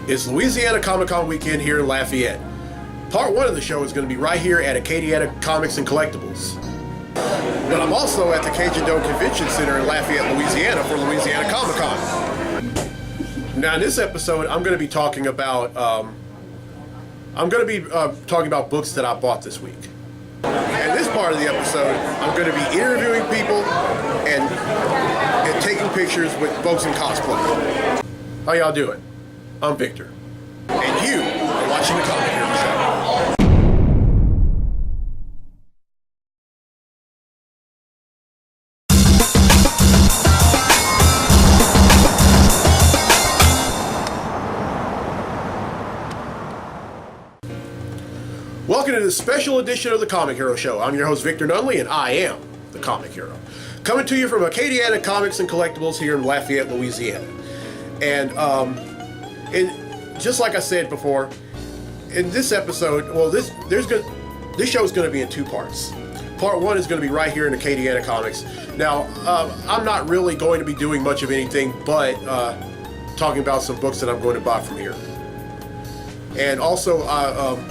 It's Louisiana Comic Con weekend here in Lafayette. Part 1 of the show is going to be right here at Acadiana Comics and Collectibles. But I'm also at the Cajun Dome Convention Center in Lafayette, Louisiana for Louisiana Comic Con. Now in this episode, I'm going to be talking about books that I bought this week. In this part of the episode, I'm going to be interviewing people and taking pictures with folks in cosplay. How y'all doing? I'm Victor, and you are watching the Comic Hero Show. Welcome to this special edition of the Comic Hero Show. I'm your host, Victor Nunley, and I am the Comic Hero. Coming to you from Acadiana Comics and Collectibles here in Lafayette, Louisiana. And just like I said before, in this episode, well, this show is going to be in 2 parts. Part 1 is going to be right here in Acadiana Comics. Now, I'm not really going to be doing much of anything but talking about some books that I'm going to buy from here. And also,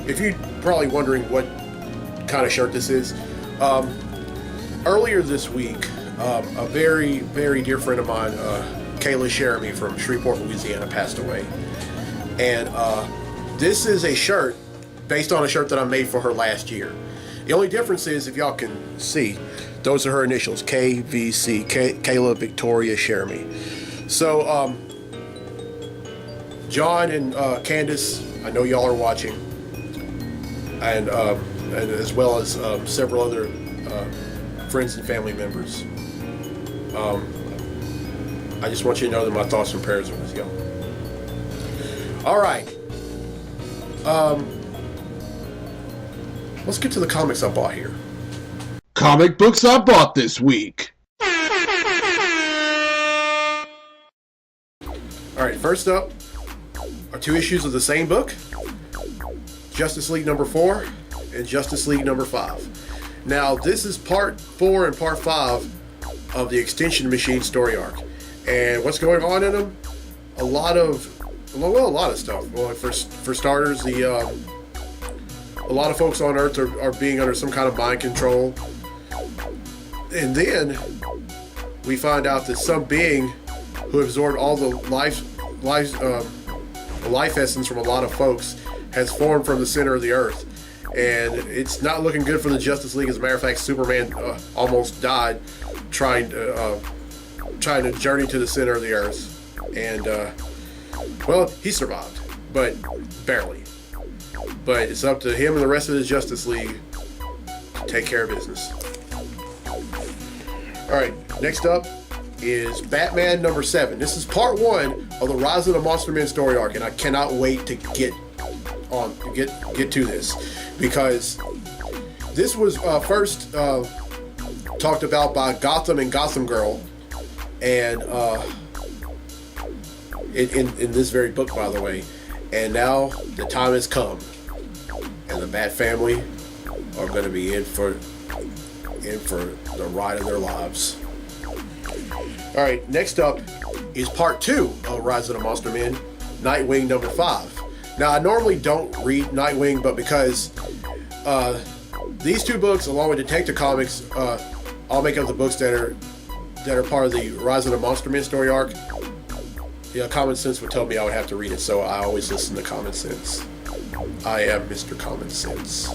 if you're probably wondering what kind of shirt this is, earlier this week, a very, very dear friend of mine, Kayla Sheremy from Shreveport, Louisiana, passed away. And this is a shirt based on a shirt that I made for her last year. The only difference is, if y'all can see, those are her initials, KVC, Kayla Victoria Sheremy. So, John and Candace, I know y'all are watching, and as well as several other friends and family members. I just want you to know that my thoughts and prayers are with y'all. All right. Let's get to the comics I bought here. Comic books I bought this week. All right, first up are 2 issues of the same book, Justice League number 4 and Justice League number 5. Now, this is part 4 and part 5 of the Extension Machine story arc. And what's going on in them? A lot of stuff. Well, for starters, a lot of folks on Earth are being under some kind of mind control. And then we find out that some being who absorbed all the life essence from a lot of folks has formed from the center of the Earth. And it's not looking good for the Justice League. As a matter of fact, Superman almost died trying to journey to the center of the Earth. And, well, he survived, but barely. But it's up to him and the rest of the Justice League to take care of business. Alright, next up is Batman number 7. This is part 1 of the Rise of the Monster Men story arc, and I cannot wait to get to this, because this was first talked about by Gotham and Gotham Girl, and in this very book, by the way. And now the time has come, and the Bat family are going to be in for the ride of their lives. All right, next up is part 2 of Rise of the Monster Men, Nightwing number 5. Now, I normally don't read Nightwing, but because these 2 books, along with Detective Comics, all make up the books that are part of the Rise of the Monster Men story arc. Yeah, common sense would tell me I would have to read it, so I always listen to common sense. I am Mr. Common Sense.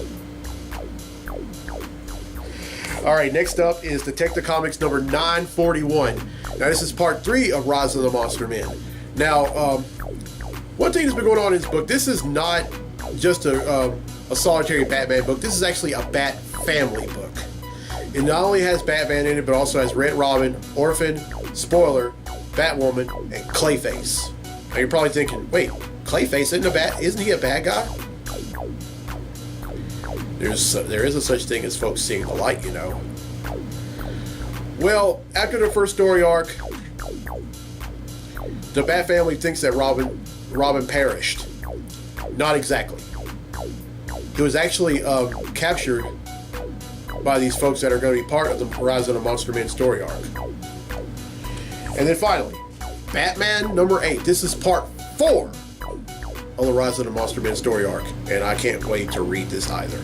Alright, next up is Detective Comics number 941. Now, this is part 3 of Rise of the Monster Men. Now, one thing that's been going on in this book, this is not just a solitary Batman book. This is actually a Bat family book. It not only has Batman in it, but also has Red Robin, Orphan, Spoiler, Batwoman, and Clayface. Now you're probably thinking, wait, Clayface isn't he a bad guy? There is a such thing as folks seeing the light, you know. Well, after the first story arc, the Bat family thinks that Robin perished. Not exactly. He was actually captured by these folks that are going to be part of the Rise of the Monster Men story arc. And then finally, Batman number 8. This is part 4 on the Rise of the Monster Men story arc, and I can't wait to read this either.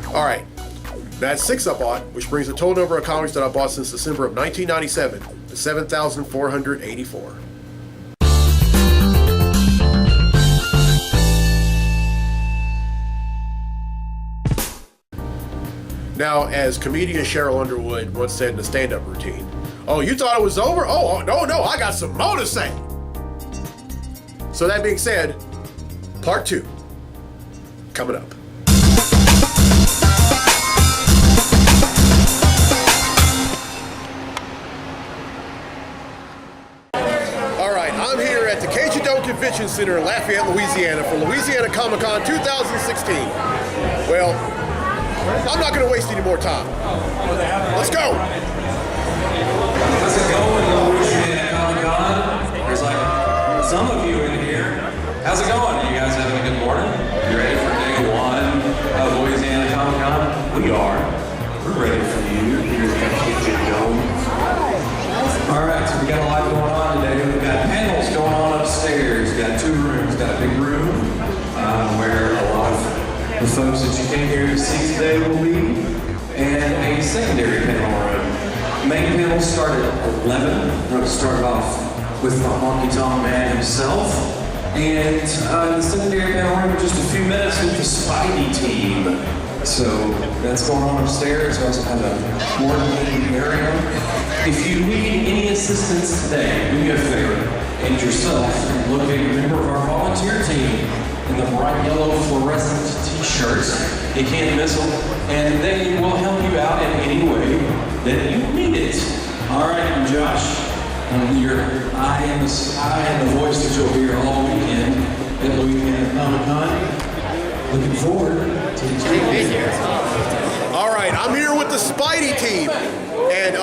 All right, that's 6 I bought, which brings the total number of comics that I bought since December of 1997 to 7,484. Now, as comedian Cheryl Underwood once said in the stand-up routine, "Oh, you thought it was over? Oh, no, I got some more to say." So that being said, part 2, coming up. All right, I'm here at the Cajun Convention Center in Lafayette, Louisiana for Louisiana Comic Con 2016. Well, I'm not going to waste any more time. Let's go. How's it going, Louisiana Comic Con? There's like some of you in here. How's it going? Are you guys having a good morning? You ready for day 1 of Louisiana Comic Con? We are. We're ready for you. Here's the Kitchen Dome. All right, so we got a lot going on today. We've got panels going on upstairs. We've got 2 rooms. We've got a big room where a lot of the folks that you came here to see today will be, and a secondary panel room. Main panels start at 11. We're going to start off with the Honky Tonk Man himself, and the secondary panel room in just a few minutes with the Spidey-team. So that's going on upstairs. We also have a coordinating area. If you need any assistance today, do me a favor and yourself locate a member of our volunteer team in the bright yellow fluorescent t-shirts. You can't miss them. And they will help you out in any way that you need it. All right, I'm Josh. I'm your eye in the sky and the voice that you'll hear all weekend at Louisiana Comic Con. Looking forward to the experience. All right, I'm here with the Spidey team. And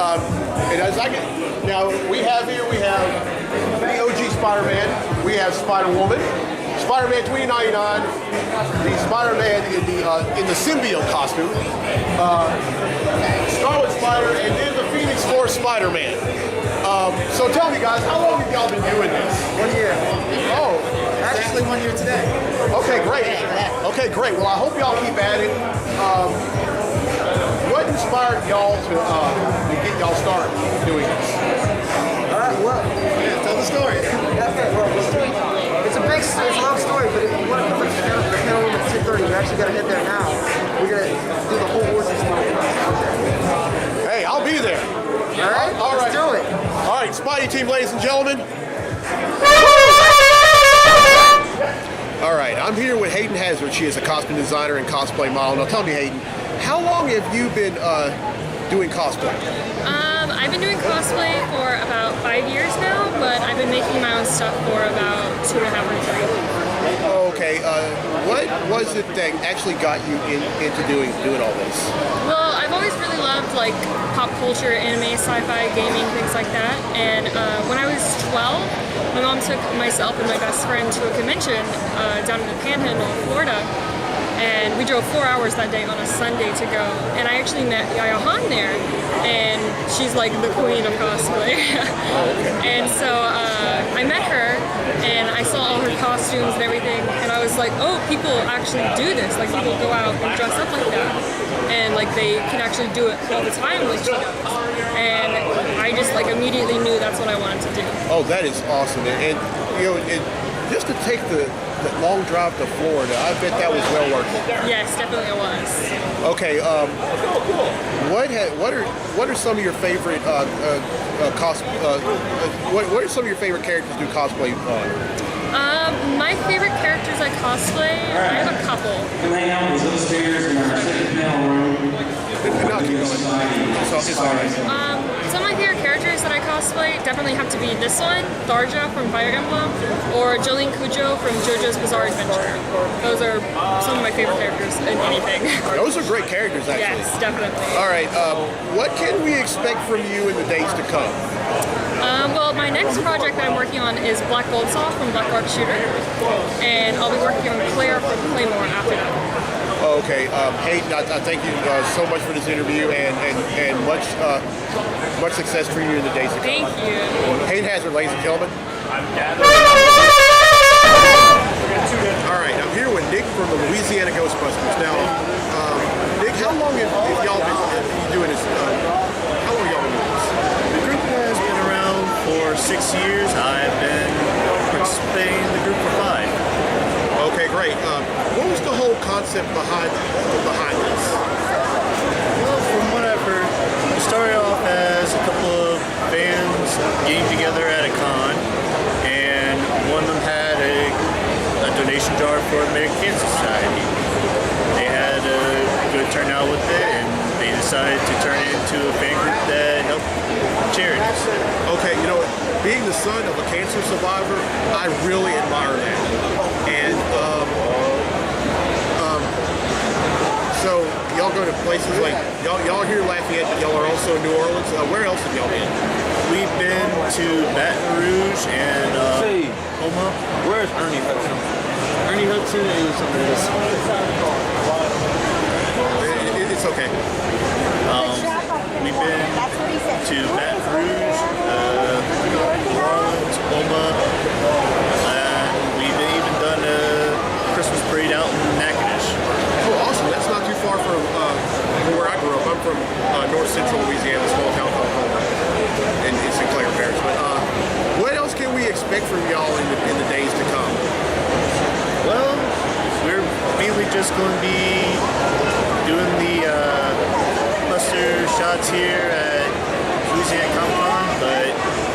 as I can, now we have the OG Spider-Man, we have Spider-Woman, Spider-Man 2099, the Spider-Man in the symbiote costume, Scarlet Spider, and then the Phoenix Force Spider-Man. So tell me guys, how long have y'all been doing this? 1 year. Oh, Actually 1 year today. okay, great. Okay, great. Well, I hope y'all keep at it. What inspired y'all to get y'all started doing this? Well, Tell the story. it's a long story, but if you want to put the panel room at 10:30, you actually got to head there now. We're going to do the whole origin story. Hey, I'll be there. All right? All right. Let's do it. All right, Spidey team, ladies and gentlemen. All right, I'm here with Hayden Hazard. She is a costume designer and cosplay model. Now tell me, Hayden, how long have you been doing cosplay? I've been doing cosplay for about 5 years now, but I've been making my own stuff for about 2.5 or 3. Okay, what was it that actually got you into doing all this? Well, I've always really loved like pop culture, anime, sci-fi, gaming, things like that. And when I was 12, my mom took myself and my best friend to a convention down in the Panhandle of Florida. And we drove 4 hours that day on a Sunday to go. And I actually met Yaya Han there. And she's like the queen of cosplay. And so I met her and I saw all her costumes and everything. And I was like, oh, people actually do this. Like people go out and dress up like that. And like they can actually do it all the time like she does. And I just like immediately knew that's what I wanted to do. Oh, that is awesome. And you know, just to take the long drive to Florida, I bet that was well worth it. Yes, definitely it was. Okay, what are some of your favorite what are some of your favorite characters to do cosplay My favorite characters I cosplay, I have a couple. Come hang out with us upstairs in our second panel room. No, keep going. It's all right. Some of my favorite characters that I cosplay definitely have to be this one, Tharja from Fire Emblem, or Jolene Cujo from JoJo's Bizarre Adventure. Those are some of my favorite characters in anything. Those are great characters, actually. Yes, definitely. All right, what can we expect from you in the days to come? Well, my next project that I'm working on is Black Goldsaw from Black Rock Shooter, and I'll be working on Claire from Claymore after that. Okay, Hayden, I thank you so much for this interview and much success for you in the days to come. Thank you. Hayden Hazard, ladies and gentlemen. All right, I'm here with Nick from the Louisiana Ghostbusters. Now, Nick, how long have y'all been doing this? How long have y'all been doing this? The group has been around for 6 years. I've been participating in the group for 5. Okay, great. What was the whole concept behind this? Well, from what I've heard, it started off as a couple of fans getting together at a con, and one of them had a donation jar for the American Cancer Society. They had a good turnout with it, and they decided to turn it into a fan group that helped charities. Okay, you know, being the son of a cancer survivor, I really admire that. And so y'all go to places like y'all are here in Lafayette, but y'all are also in New Orleans. Where else have y'all been? We've been to Baton Rouge and Omaha. Where's Ernie Hudson? Ernie Hudson is on this. It's okay. We've been to Baton Rouge, New Orleans, Omaha, and we've even done a Christmas parade out in Natchitoches. Oh, awesome. That's not too far from where I grew up. I'm from north central Louisiana, a small town called Homer, in Sinclair Parish. But what else can we expect from y'all in the days to come? Well, we're mainly just going to be doing the buster shots here at Louisiana Comic Con, but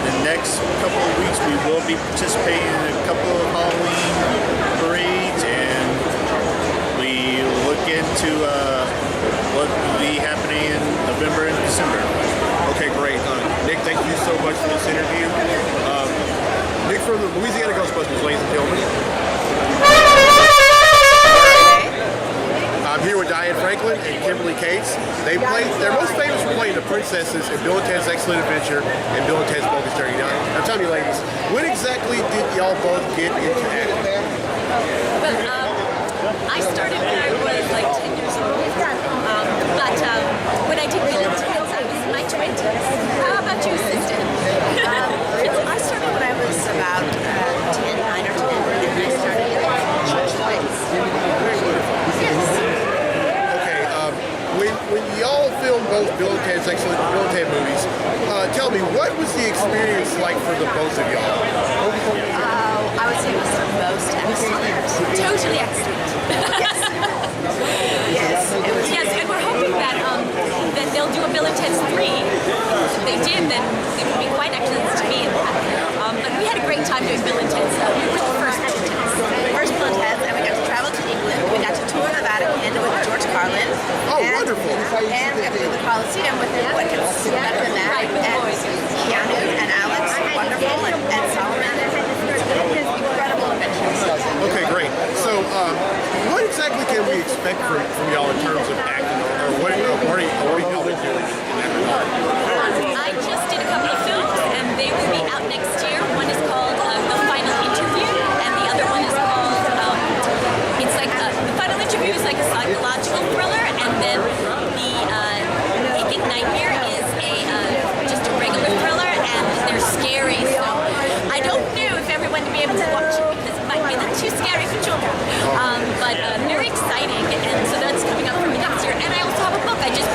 the next couple of weeks we will be participating in a couple of Halloween parades, and we look into what will be happening in November and December. Okay, great. Nick, thank you so much for this interview. Nick from the Louisiana Ghostbusters, ladies and gentlemen. I'm here with Diane Franklin and Kimberly Cates. They're most famous for playing the princesses in Bill and Ted's Excellent Adventure and Bill and Ted's Bogus Journey. Now tell me, ladies, when exactly did y'all both get into acting? Well, I started when I was like 10 years old. But when I did Bill and Ted's, I was in my 20s. How about you, sister? I started when I was about 10, 9 or 10, and I started in church plays. Okay, when y'all filmed both Bill and Ted's Excellent Bill and Ted movies, tell me, what was the experience like for the both of y'all? I would say it was the most excellent. Totally excellent. Yes. Yes. Yes, and we're hoping that that they'll do a Bill and Ted's 3. If they did, then it would be quite excellent to be in that. But we had a great time doing Bill and Ted's. We were the first Bill and Ted's. First Bill and Ted's, and we got to travel to England. We got to tour the Vatican with George Carlin. Oh, wonderful. And we got to do the Coliseum with him. What gets better than that? And Keanu and Alex were wonderful, and Solomon. Incredible adventures. Okay, great. So, what exactly can we expect from y'all in terms of acting, or what are y'all been doing in that regard? I just did a couple of films, and they will be out next year. One is called The Final Interview, and the other one is called, it's like, The Final Interview is like a psychological thriller, and then the Naked Nightmare is just a regular thriller, and they're scary, so I don't know if everyone will be able to watch it, because it might be a little too scary for children. But very exciting, and so that's coming up for me next year. And I also have a book I just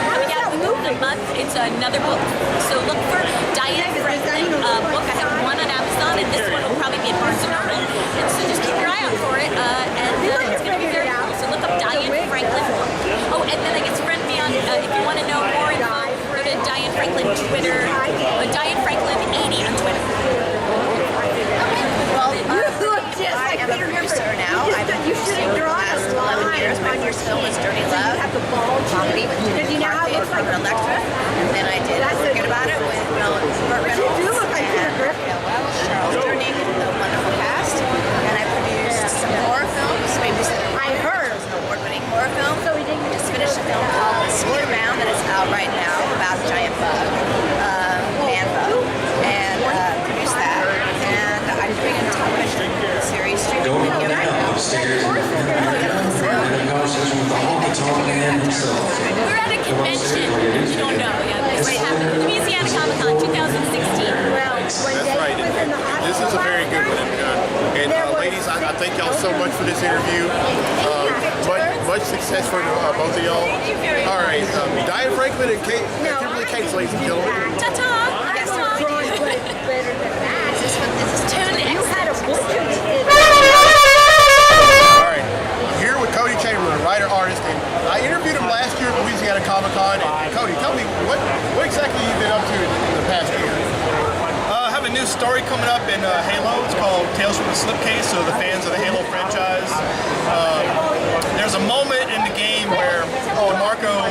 coming out within a month. It's another book, so look for Diane Franklin book. I have one on Amazon, and this one will probably be in Barnes & Noble. And so just keep your eye out for it, and it's going to be very cool. So look up Diane Franklin book. Oh, and then I guess friend me on, if you want to know more info, go to Diane Franklin Twitter, Diane Franklin 80 on Twitter. I am a producer now. I've been producing for the last 11 years. My first film was Dirty Love, comedy with Judy Garfield from Electra. And then I did Forget About It with Burt Reynolds and Raphael Welch, Charles Durning, and the wonderful cast. And I produced some horror films. Maybe I heard it was an award-winning horror film. I just finished a film called Speed Around that is out right now about a giant bug, man bug, and produced that. And I'm doing a television series Going streaming now upstairs and having a conversation with the honky-tonk man himself. We're at a convention. You don't know yet. This happened. Louisiana Comic Con 2016. That's right. This is a very good one. And ladies, I thank y'all so much for this interview. Much success for both of y'all. All right, Diane Franklin and Kimberly Cates, ladies and gentlemen. Ta-ta! Next time. This is totally excellent. All right, I'm here with Cody Chamberlain, a writer-artist, and I interviewed him last year at Louisiana Comic Con. And Cody, tell me, what exactly you've been up to in the past year? I have a new story coming up in Halo. It's called Tales from the Slipcase, so the fans of the Halo franchise. There's a moment in the game where Marco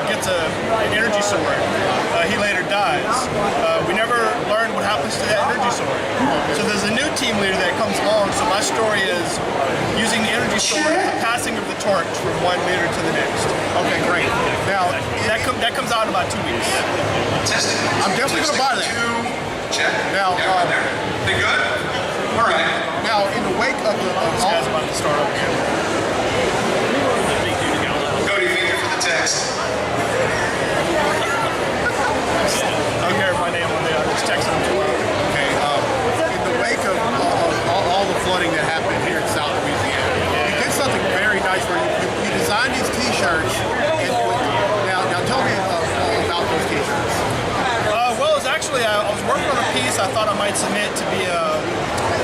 gets an energy sword. He later dies. We never learned what happens to that energy sword. So there's a new team leader that comes along, so my story is using the energy sword as the passing of the torch from one leader to the next. Okay, great. Now, That comes out in about 2 weeks. I'm definitely going to buy that. Check. Now, They good? All right. now, in the wake of This guy's about to start up again. Cody, thank you for the text. I don't care if my name on there. I just texted him too loud. Okay, in the wake of all the flooding that happened here in South Louisiana, you did something very nice where you designed these T-shirts. And now tell me about those T-shirts. Well, it was actually, I was working on a piece I thought I might submit to be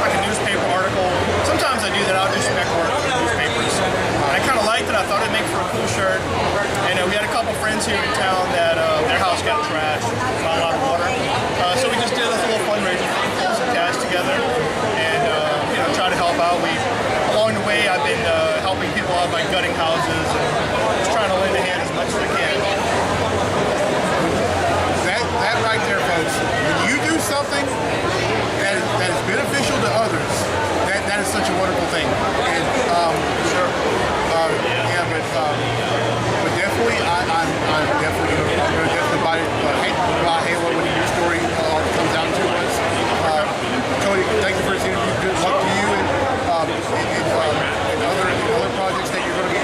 like a newspaper article. Sometimes I do that. I'll do spec work for newspapers. And I kind of liked it. I thought it'd make for a cool shirt. And we had a couple friends here in town that their house got trashed, not a lot of water. So we just did this little fundraiser, pull some cash together, and try to help out. Along the way, I've been helping people out by gutting houses and just trying to lend a hand as much as I can. That right there, folks. When you do something that is beneficial to others, that is such a wonderful thing. And but definitely, I'm definitely going to buy Halo when the new story comes out in 2 months. Cody, thank you for this interview. Good luck to you and other projects that you're going to be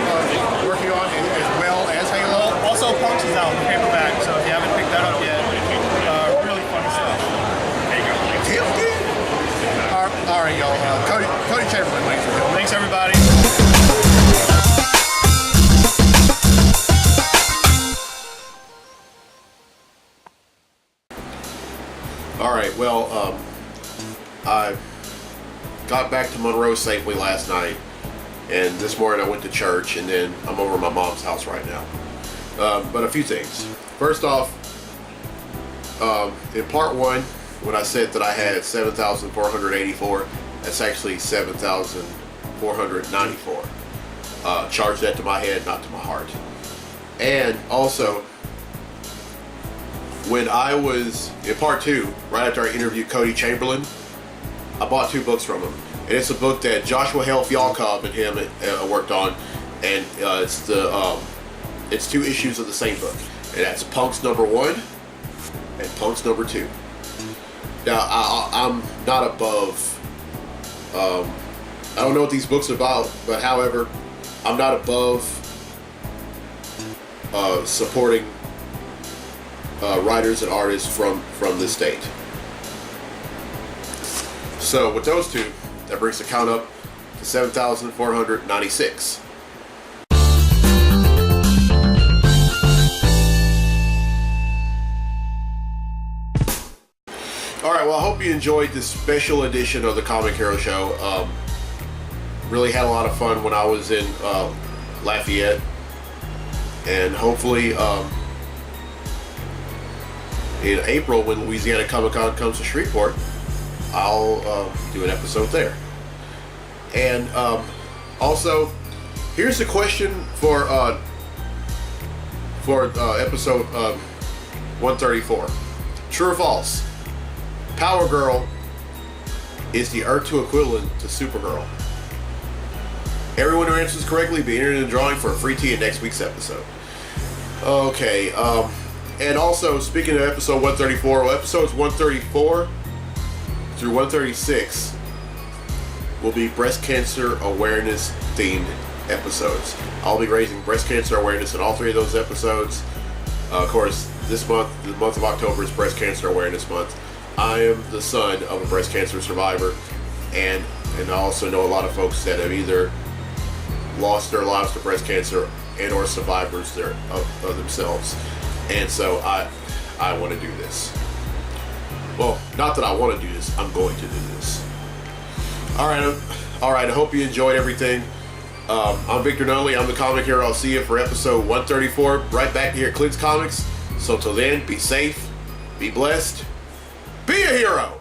working on, as well as Halo. Also, Punks is out in paperback, so if you haven't picked that up yet, really funny stuff. All right, y'all. Cody Chamberlain, ladies and gentlemen. Thanks, everybody. All right, well, I got back to Monroe safely last night, and this morning I went to church, and then I'm over at my mom's house right now. But a few things. First off, in part one, when I said that I had 7,484, that's actually 7,494. Charge that to my head, not to my heart. And also, when I was in part two, right after I interviewed Cody Chamberlain, I bought 2 books from him. And it's a book that Joshua Hale Fialkov and him worked on, and it's 2 issues of the same book, and that's Punks #1 and Punks #2. Now, I'm not above, I don't know what these books are about, but however, I'm not above supporting writers and artists from this state. So with those 2, that brings the count up to 7,496. Alright, well, I hope you enjoyed this special edition of the Comic Hero Show. Really had a lot of fun when I was in Lafayette. And hopefully in April, when Louisiana Comic Con comes to Shreveport, I'll do an episode there. And also, here's the question for episode 134. True or false? Power Girl is the Earth 2 equivalent to Supergirl. Everyone who answers correctly be entered in the drawing for a free tea in next week's episode. Okay, and also, speaking of episode 134, well, episodes 134 through 136 will be breast cancer awareness themed episodes. I'll be raising breast cancer awareness in all 3 of those episodes. Of course, this month, the month of October, is Breast Cancer Awareness Month. I am the son of a breast cancer survivor, and and I also know a lot of folks that have either lost their lives to breast cancer and or survivors of themselves. And so I want to do this. Well, not that I want to do this, I'm going to do this. All right, I hope you enjoyed everything. I'm Victor Nunley, I'm the Comic Hero. I'll see you for episode 134, right back here at Clint's Comics. So till then, be safe, be blessed, be a hero!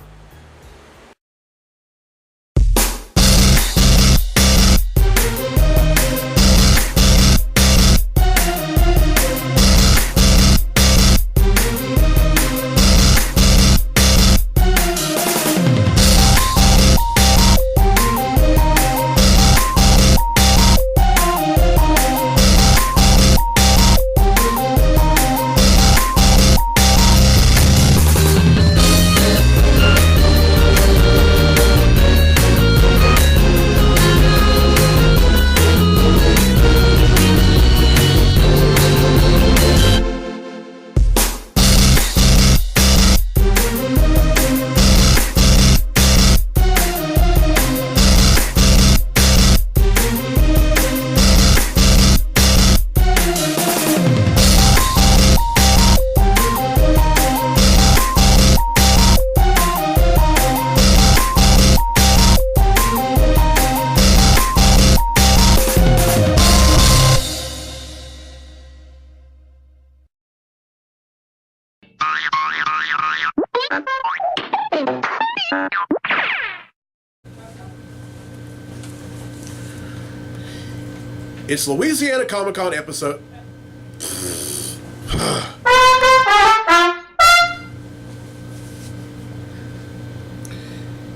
It's Louisiana Comic Con episode.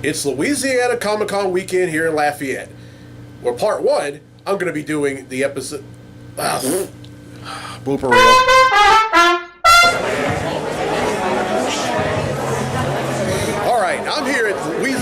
It's Louisiana Comic Con weekend here in Lafayette. Where part one, I'm going to be doing the episode. Blooper reel. Alright, I'm here at Louisiana.